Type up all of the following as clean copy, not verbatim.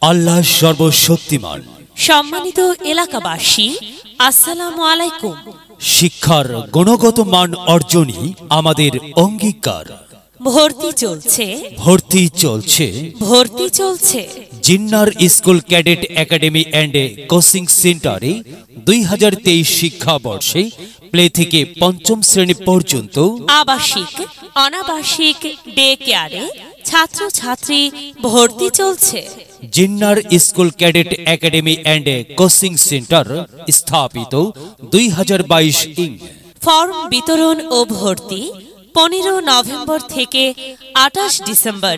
আল্লাহ সর্বশক্তিমান। সম্মানিত এলাকাবাসী, আসসালামু আলাইকুম। শিক্ষার গুণগত মান অর্জনই আমাদের অঙ্গীকার। ভর্তি চলছে। জিন্নার school cadet academy and coaching সেন্টারে 2023 শিক্ষাবর্ষে প্লে থেকে পঞ্চম শ্রেণী পর্যন্ত আবাসিক অনাবাসিক ডে কেয়ারে ছাত্রছাত্রী ভর্তি চলছে। জিন্নার school cadet academy and coaching centre স্থাপিত 2022 ইং। ফর্ম বিতরণ ও ভর্তি 15 নভেম্বর থেকে 28 ডিসেম্বর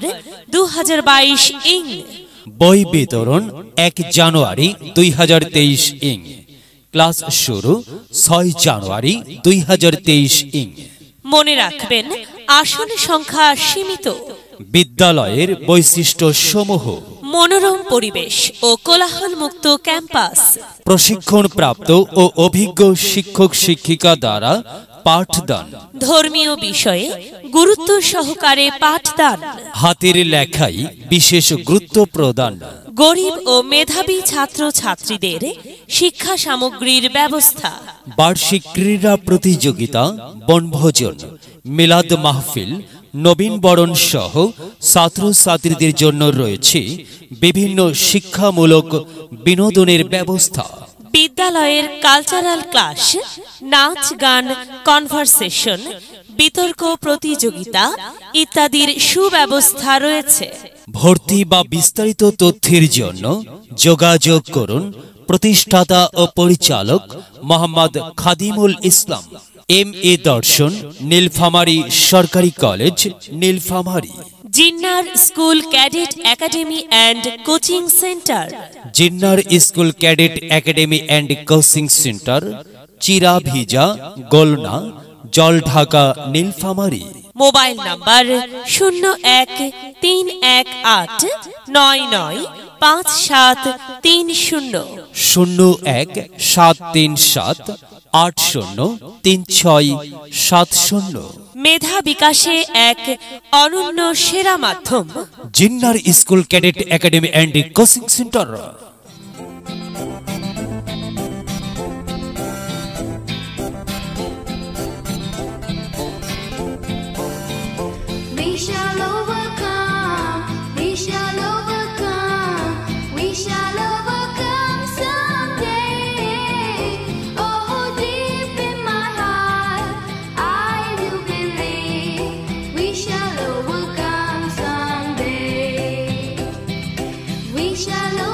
2022 ইং। বই বিতরণ 1 জানুয়ারি 2023 ইং। ক্লাস শুরু 6 জানুয়ারি 2023 ইং। মনে রাখবেন, আসন সংখ্যা সীমিত। বিদ্যালয়ের বৈশিষ্ট্য সমূহ: মনোরম পরিবেশ ও কোলাহল মুক্ত ক্যাম্পাস, প্রশিক্ষণপ্রাপ্ত ও অভিজ্ঞ শিক্ষক শিক্ষিকা দ্বারা পাঠদান, ধর্মীয় বিষয়ে গুরুত্ব সহকারে পাঠদান, হাতের লেখায় বিশেষ গুরুত্ব প্রদান, গরিব ও মেধাবী ছাত্রছাত্রীদের শিক্ষা সামগ্রীর ব্যবস্থা, বার্ষিক ক্রীড়া প্রতিযোগিতা, বনভোজন, মিলাদ মাহফিল, নবীন বরণ সহ ছাত্রছাত্রীদের জন্য রয়েছে বিভিন্ন শিক্ষামূলক বিনোদনের ব্যবস্থা। বিদ্যালয়ের কালচারাল ক্লাস, নাচ গান, কনভারসেশন, বিতর্ক প্রতিযোগিতা ইত্যাদির সুব্যবস্থা রয়েছে। ভর্তি বা বিস্তারিত তথ্যের জন্য যোগাযোগ করুন প্রতিষ্ঠাতা ও পরিচালক মোহাম্মদ খাদিমুল ইসলাম, MA দর্শন, নীলফামারী সরকারি কলেজ, নীলফামারী। জিন্নার school cadet academy and coaching centre, জিন্নার school cadet academy and coaching centre, Chiravija, Golna, Jaldhaka, Nilphamari. Mobile number 0131995730, 0173780367। মেধা বিকাশে এক অনন্য সেরা মাধ্যম জিন্নার school cadet academy and coaching centre. We shall